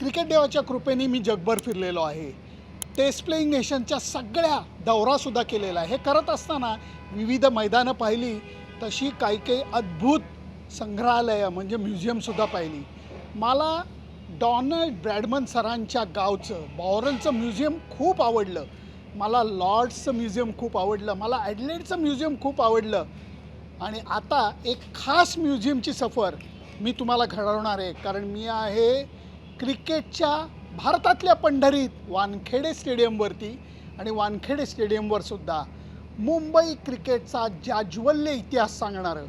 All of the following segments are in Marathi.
क्रिकेट देवाच्या कृपेने मी जगभर फिरलेलो आहे. टेस्ट प्लेइंग नेशनच्या सगळ्या दौरासुद्धा केलेला आहे. हे करत असताना विविध मैदानं पाहिली, तशी काही काही अद्भुत संग्रहालयं म्हणजे म्युझियमसुद्धा पाहिली. मला डॉनल्ड ब्रॅडमन सरांच्या गावचं बॉरलचं म्युझियम खूप आवडलं. मला लॉर्ड्सचं म्युझियम खूप आवडलं. मला ॲडलेडचं म्युझियम खूप आवडलं. आणि आता एक खास म्युझियमची सफर मी तुम्हाला घडवणार आहे, कारण मी आहे क्रिकेटच्या भारतातल्या पंढरीत वानखेडे स्टेडियमवरती. आणि वानखेडे स्टेडियमवरसुद्धा मुंबई क्रिकेटचा जाज्वल्य इतिहास सांगणारं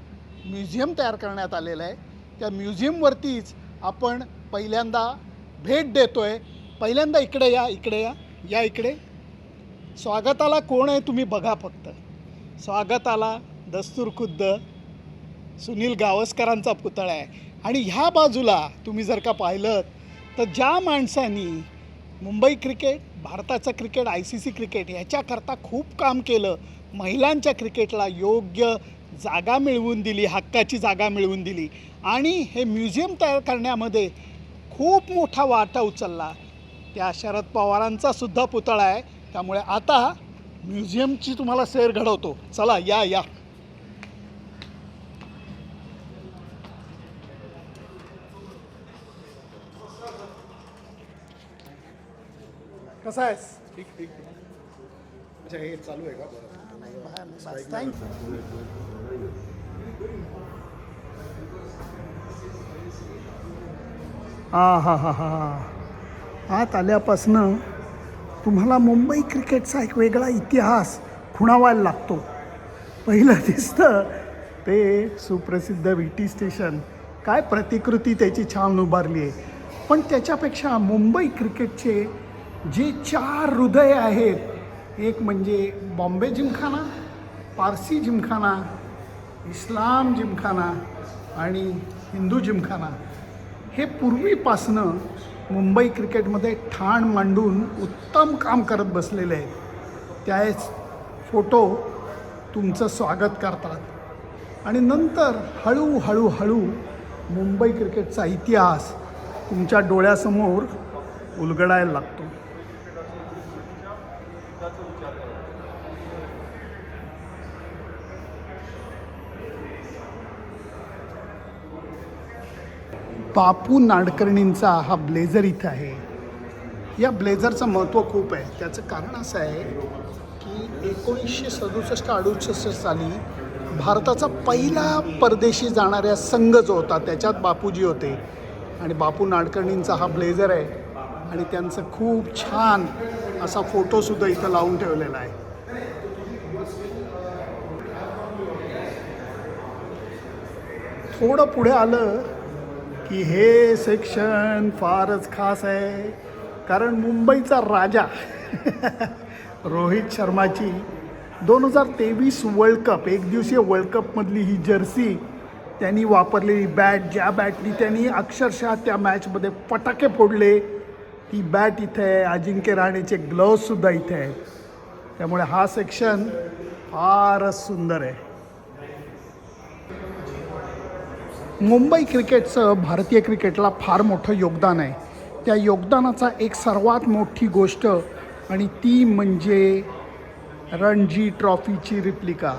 म्युझियम तयार करण्यात आलेलं आहे. त्या म्युझियमवरतीच आपण पहिल्यांदा भेट देतो आहे. पहिल्यांदा इकडे या, इकडे या, या इकडे. स्वागताला कोण आहे तुम्ही बघा फक्त. स्वागताला दस्तूरखुद्द सुनील गावस्करांचा पुतळा आहे. आणि ह्या बाजूला तुम्ही जर का पाहिलं तर ज्या माणसांनी मुंबई क्रिकेट, भारताचं क्रिकेट, ICC क्रिकेट ह्याच्याकरता खूप काम केलं, महिलांच्या क्रिकेटला योग्य जागा मिळवून दिली, हक्काची जागा मिळवून दिली आणि हे म्युझियम तयार करण्यामध्ये खूप मोठा वाटा उचलला, त्या शरद पवारांचा सुद्धा पुतळा आहे. त्यामुळे आता म्युझियमची तुम्हाला सैर घडवतो. चला या या. कसा आहेस? ठीक ठीक. अच्छा, हे चालू आहे का? आत आल्यापासनं तुम्हाला मुंबई क्रिकेटचा एक वेगळा इतिहास खुणावायला लागतो. पहिलं दिसतं ते सुप्रसिद्ध VT स्टेशन. काय प्रतिकृती त्याची छान उभारली आहे. पण त्याच्यापेक्षा मुंबई क्रिकेटचे जे 4 हृदय आहेत, एक म्हणजे बॉम्बे जिमखाना, पारसी जिमखाना, इस्लाम जिमखाना आणि हिंदू जिमखाना, हे पूर्वीपासनं मुंबई क्रिकेटमध्ये ठाण मांडून उत्तम काम करत बसलेले आहेत. त्याच फोटो तुमचं स्वागत करतात आणि नंतर हळूहळू मुंबई क्रिकेटचा इतिहास तुमच्या डोळ्यासमोर उलगडायला लागतो. बापू नाडकर्णींचा हा ब्लेझर इथं आहे. या ब्लेझरचं महत्त्व खूप आहे. त्याचं कारण असं आहे की 1967-68 साली भारताचा पहिला परदेशी जाणाऱ्या संघ जो होता त्याच्यात बापूजी होते आणि बापू नाडकर्णींचा हा ब्लेझर आहे. आणि त्यांचं खूप छान असा फोटोसुद्धा इथं लावून ठेवलेला आहे. थोडं पुढे आलं की हे सेक्शन फारच खास आहे, कारण मुंबईचा राजा रोहित शर्माची 2023 वर्ल्ड कप, एक दिवसीय वर्ल्ड कपमधली ही जर्सी त्यांनी वापरलेली बॅट, ज्या बॅटनी त्यांनी अक्षरशः त्या मॅचमध्ये फटाके फोडले, ती बॅट इथे आहे. अजिंक्य रहाणेचे ग्लोव्हसुद्धा इथे आहेत. त्यामुळे हा सेक्शन फारच सुंदर आहे. मुंबई क्रिकेटचं भारतीय क्रिकेटला फार मोठं योगदान आहे. त्या योगदानाचा एक सर्वात मोठी गोष्ट आणि ती म्हणजे रणजी ट्रॉफीची रिप्लिका.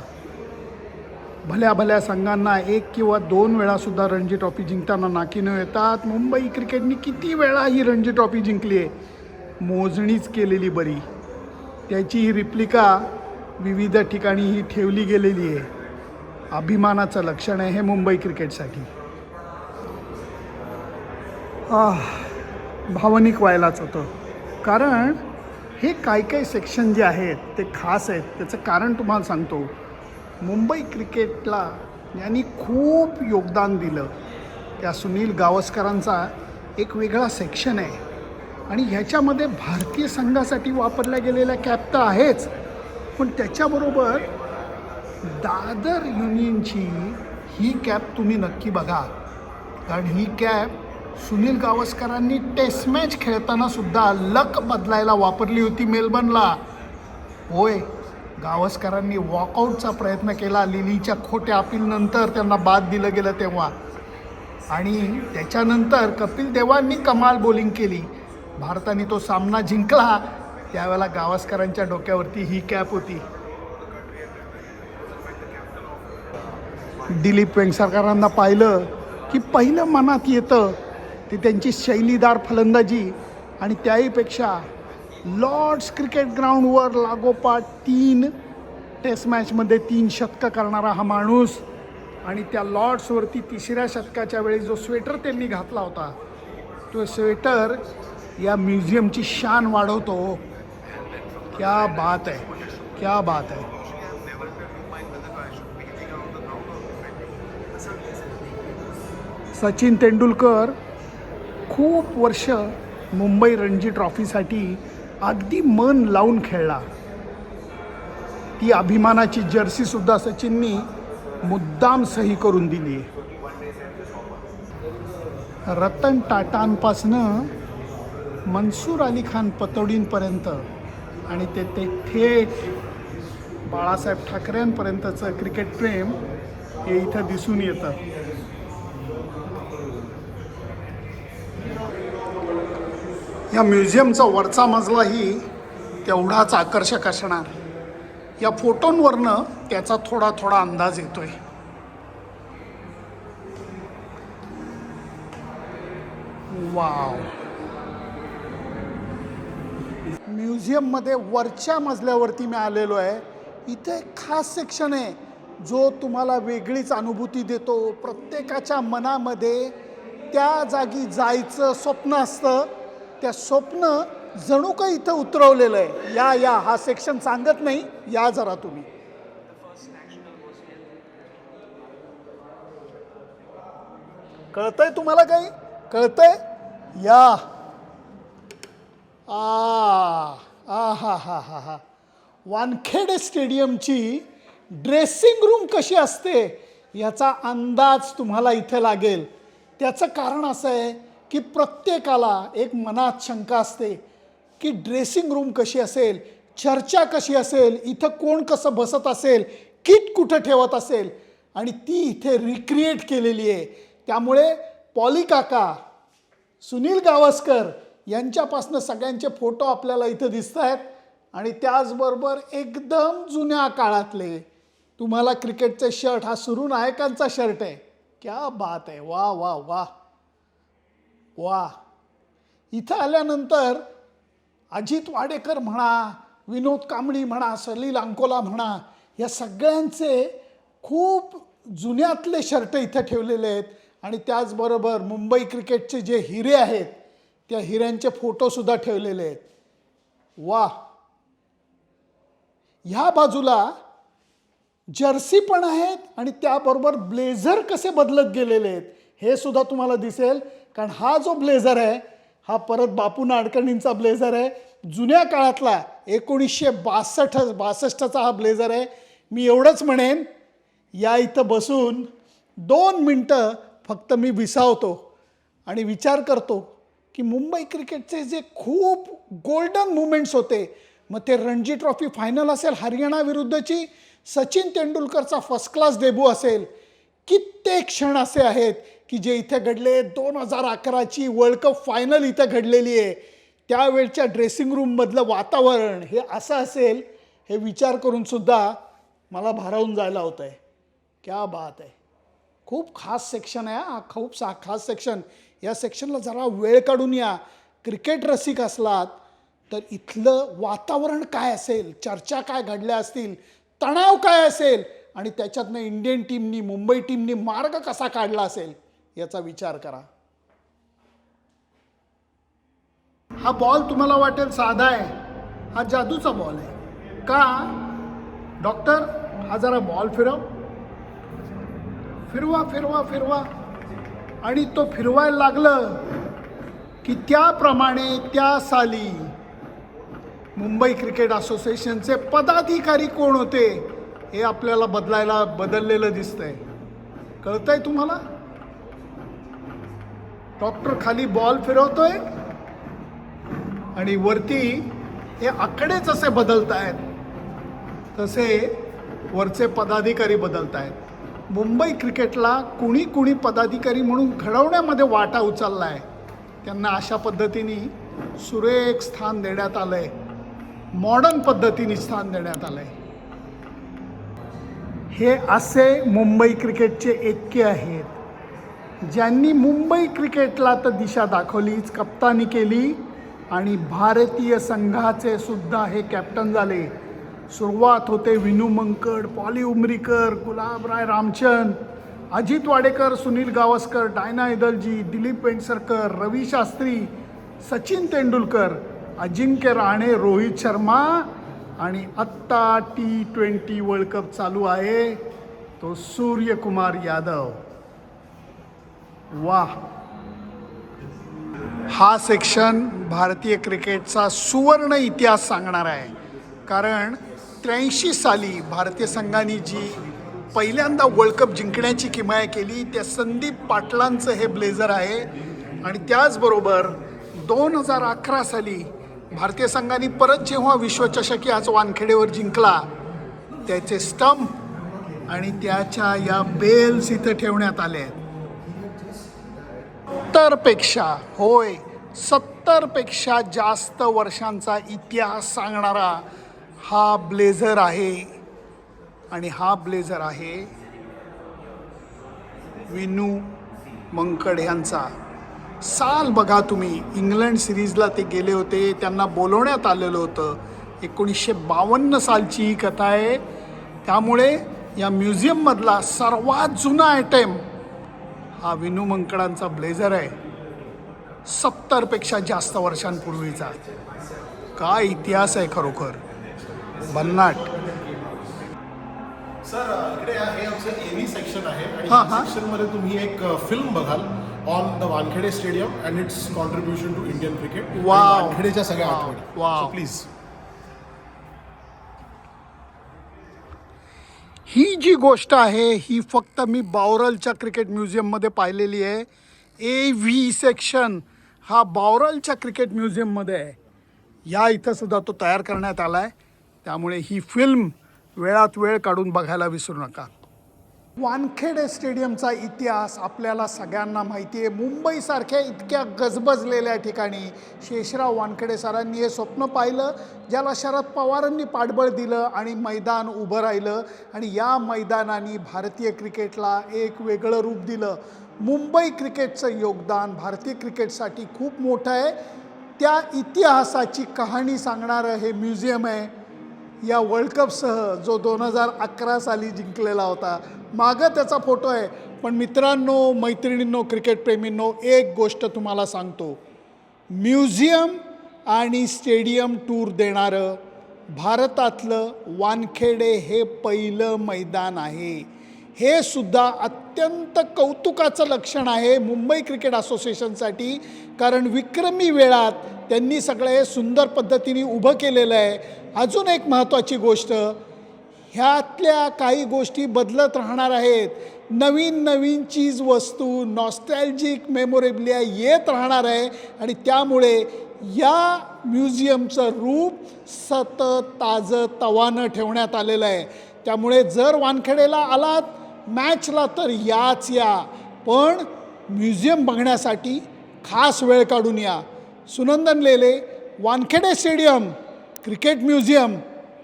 भल्या संघांना 1 किंवा 2 वेळासुद्धा रणजी ट्रॉफी जिंकताना नाकी न येतात. मुंबई क्रिकेटने किती वेळा ही रणजी ट्रॉफी जिंकली आहे, मोजणीच केलेली बरी. त्याची ही रिप्लिका विविध ठिकाणी ही ठेवली गेलेली आहे. अभिमानाचं लक्षण आहे हे मुंबई क्रिकेटसाठी. भावनिक व्हायलाच होतं, कारण हे काय सेक्शन जे आहेत ते खास आहेत. त्याचं कारण तुम्हाला सांगतो. मुंबई क्रिकेटला यांनी खूप योगदान दिलं. त्या सुनील गावस्करांचा एक वेगळा सेक्शन आहे आणि ह्याच्यामध्ये भारतीय संघासाठी वापरल्या गेलेल्या कॅप तर आहेच, पण त्याच्याबरोबर दादर युनियनची ही कॅप तुम्ही नक्की बघा, कारण ही कॅप सुनील गावस्करांनी टेस्ट मॅच खेळताना सुद्धा लक बदलायला वापरली होती मेलबर्नला. होय, गावस्करांनी वॉकआउटचा प्रयत्न केला लिलीच्या खोट्या अपीलनंतर, त्यांना बाद दिलं गेलं तेव्हा. आणि त्याच्यानंतर कपिल देवांनी कमाल बॉलिंग केली. भारताने तो सामना जिंकला. त्यावेळेला गावस्करांच्या डोक्यावरती ही कॅप होती. दिलीप वेंगसरकरांना पाहिलं की पहिलं मनात येतं ते त्यांची शैलीदार फलंदाजी आणि त्याहीपेक्षा लॉर्ड्स क्रिकेट ग्राउंडवर लागोपाठ 3 टेस्ट मॅचमध्ये 3 शतकं करणारा हा माणूस. आणि त्या लॉर्ड्सवरती 3ऱ्या शतकाच्या वेळी जो स्वेटर त्यांनी घातला होता तो स्वेटर या म्युझियमची शान वाढवतो. क्या बात है, क्या बात है. सचिन तेंडुलकर खूप वर्ष मुंबई रणजी ट्रॉफीसाठी अगदी मन लावून खेळला. ती अभिमानाची जर्सीसुद्धा सचिननी मुद्दाम सही करून दिली. रतन टाटांपासनं मनसूर अली खान पतौडींपर्यंत आणि ते थेट बाळासाहेब ठाकरेंपर्यंतचं क्रिकेट प्रेम हे इथं दिसून येतं. या म्युझियमचा वरचा मजलाही तेवढाच आकर्षक असणार. या फोटोंवरनं त्याचा थोडा थोडा अंदाज येतोय. वाव. म्युझियममध्ये वरच्या मजल्यावरती मी आलेलो आहे. इथे एक खास सेक्शन आहे जो तुम्हाला वेगळीच अनुभूती देतो. प्रत्येकाच्या मनामध्ये त्या जागी जायचं स्वप्न असतं. त्या स्वप्न जणू काही इथं उतरवलेलं आहे. या हा सेक्शन सांगत नाही, या जरा तुम्ही. कळतंय तुम्हाला? काही कळतंय? या. हा वानखेडे स्टेडियमची ड्रेसिंग रूम कशी असते याचा अंदाज तुम्हाला इथे लागेल. त्याचं कारण असं आहे की प्रत्येकाला एक मनात शंका असते की ड्रेसिंग रूम कशी असेल, चर्चा कशी असेल, इथं कोण कसं बसत असेल, किट कुठं ठेवत असेल, आणि ती इथे रिक्रिएट केलेली आहे. त्यामुळे पॉली काका, सुनील गावस्कर यांच्यापासनं सगळ्यांचे फोटो आपल्याला इथं दिसत आहेत. आणि त्याचबरोबर एकदम जुन्या काळातले तुम्हाला क्रिकेटचे शर्ट, हा सुरू नायकांचा शर्ट आहे. क्या बात आहे. वा वा वा वा. इथं आल्यानंतर अजित वाडेकर म्हणा, विनोद कांबळी म्हणा, सलील अंकोला म्हणा, या सगळ्यांचे खूप जुन्यातले शर्ट इथं ठेवलेले आहेत. आणि त्याचबरोबर मुंबई क्रिकेटचे जे हिरे आहेत त्या हिऱ्यांचे फोटोसुद्धा ठेवलेले आहेत. वा. ह्या बाजूला जर्सी पण आहेत आणि त्याबरोबर ब्लेझर कसे बदलत गेलेले आहेत हे सुद्धा तुम्हाला दिसेल. कारण हा जो ब्लेझर आहे हा परत बापू नाडकर्णींचा ब्लेझर आहे. जुन्या काळातला 1962-62चा हा ब्लेझर आहे. मी एवढंच म्हणेन, या इथं बसून 2 मिनटं फक्त मी विसावतो आणि विचार करतो की मुंबई क्रिकेटचे जे खूप गोल्डन मुमेंट्स होते, मग ते रणजी ट्रॉफी फायनल असेल हरियाणा विरुद्धची, सचिन तेंडुलकरचा फर्स्ट क्लास डेब्यू असेल, कित्येक क्षण असे आहेत की जे इथे घडले. 2011ची वर्ल्ड कप फायनल इथं घडलेली आहे. त्यावेळच्या ड्रेसिंग रूममधलं वातावरण हे असं असेल हे विचार करून सुद्धा मला भारावून जायला होतं आहे. क्या बात आहे. खूप खास सेक्शन आहे हा, खूप खास सेक्शन. या सेक्शनला जरा वेळ काढून या. क्रिकेट रसिक असलात तर इथलं वातावरण काय असेल, चर्चा काय घडल्या असतील, तणाव काय असेल, आणि त्याच्यातनं इंडियन टीमनी, मुंबई टीमनी मार्ग कसा काढला असेल याचा विचार करा. हा बॉल तुम्हाला वाटेल साधा आहे, हा जादूचा बॉल आहे का? डॉक्टर, हा जरा बॉल फिरवा फिरवा फिरवा. आणि तो फिरवायला लागलं की त्याप्रमाणे त्या साली मुंबई क्रिकेट असोसिएशनचे पदाधिकारी कोण होते हे आपल्याला बदललेलं दिसतंय. कळतंय तुम्हाला? डॉक्टर खाली बॉल फिरवतोय आणि वरती हे आकडे जसे बदलत आहेत तसे वरचे पदाधिकारी बदलत आहेत. मुंबई क्रिकेटला कुणी कुणी पदाधिकारी म्हणून घडवण्यामध्ये वाटा उचलला आहे त्यांना अशा पद्धतीने सुरेख स्थान देण्यात आलं आहे, मॉडर्न पद्धतीने स्थान देण्यात आलं आहे. हे असे मुंबई क्रिकेटचे एक्के आहेत ज्यांनी मुंबई क्रिकेटला तर दिशा दाखवलीच, कप्तानी केली आणि भारतीय संघाचे सुद्धा हे कॅप्टन झाले. सुरुवात होते विनू मंकड, पॉली उमरीकर, गुलाबराय रामचंद, अजित वाडेकर, सुनील गावस्कर, डायना इदलजी, दिलीप वेंगसरकर, रवी शास्त्री, सचिन तेंडुलकर, अजिंक्य राणे, रोहित शर्मा आणि आत्ता T20 वर्ल्ड कप चालू आहे तो सूर्यकुमार यादव. वाह, हा सेक्शन भारतीय क्रिकेटचा सुवर्ण इतिहास सांगणार आहे. कारण 83 साली भारतीय संघाने जी पहिल्यांदा वर्ल्ड कप जिंकण्याची किमया केली त्या संदीप पाटलांचं हे ब्लेझर आहे. आणि त्याचबरोबर 2011 साली भारतीय संघाने परत जेव्हा विश्वचषक आज वानखेडेवर जिंकला त्याचे स्टंप आणि त्याच्या या बेल्स इथं ठेवण्यात आले आहेत. 70पेक्षा जास्त वर्षांचा इतिहास सांगणारा हा ब्लेझर आहे. आणि हा ब्लेझर आहे विनू मंकड यांचा. साल बघा तुम्ही, इंग्लंड सिरीजला ते गेले होते, त्यांना बोलवण्यात आलेलं होतं. 1952 सालची ही कथा आहे. त्यामुळे या म्युझियममधला सर्वात जुना आयटेम हा विनू मंकडांचा ब्लेझर आहे. 70पेक्षा जास्त वर्षांपूर्वीचा. काय इतिहास आहे खरोखर, भन्नाट. सर इकडे हे आमचं एव्ही सेक्शन आहे आणि हां, या हां. सेक्शनमध्ये तुम्ही एक फिल्म बघाल on the Wankhede stadium and its contribution to Indian cricket. Wow. वानखेडेच्या सगळ्या आठवणी. वाव. प्लीज. ही जी गोष्ट आहे ही फक्त मी बावरलच्या क्रिकेट म्युझियममध्ये पाहिलेली आहे. AV सेक्शन हा बावरलच्या क्रिकेट म्युझियममध्ये आहे. या इथं सुद्धा तो तयार करण्यात आला आहे. त्यामुळे ही फिल्म वेळात वेळ काढून बघायला विसरू नका. वानखेडे स्टेडियमचा इतिहास आपल्याला सगळ्यांना माहिती आहे. मुंबईसारख्या इतक्या गजबजलेल्या ठिकाणी शेषराव वानखेडे सरांनी हे स्वप्न पाहिलं, ज्याला शरद पवारांनी पाठबळ दिलं आणि मैदान उभं राहिलं. आणि या मैदानाने भारतीय क्रिकेटला एक वेगळं रूप दिलं. मुंबई क्रिकेटचं योगदान भारतीय क्रिकेटसाठी खूप मोठं आहे. त्या इतिहासाची कहाणी सांगणारं हे म्युझियम आहे. या वर्ल्ड कपसह जो 2011 साली जिंकलेला होता, मागं त्याचा फोटो आहे. पण मित्रांनो, मैत्रिणींनो, क्रिकेट प्रेमींनो, एक गोष्ट तुम्हाला सांगतो, म्युझियम आणि स्टेडियम टूर देणारं भारतातलं वानखेडे हे पहिलं मैदान आहे. हे सुद्धा अत्यंत कौतुकाचं लक्षण आहे मुंबई क्रिकेट असोसिएशनसाठी. कारण विक्रमी वेळात त्यांनी सगळं हे सुंदर पद्धतीने उभं केलेलं आहे. अजून एक महत्त्वाची गोष्ट, ह्यातल्या काही गोष्टी बदलत राहणार आहेत. नवीन नवीन चीज वस्तू, नॉस्टॅल्जिक मेमोरेबलिया येत राहणार आहे. आणि त्यामुळे या म्युझियमचं रूप सतत ताजं तवानं ठेवण्यात आलेलं आहे. त्यामुळे जर वानखेडेला आलात मॅचला तर याच या, पण म्युझियम बघण्यासाठी खास वेळ काढून या. Sunandan Lele, Wankhede stadium, cricket museum,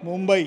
Mumbai.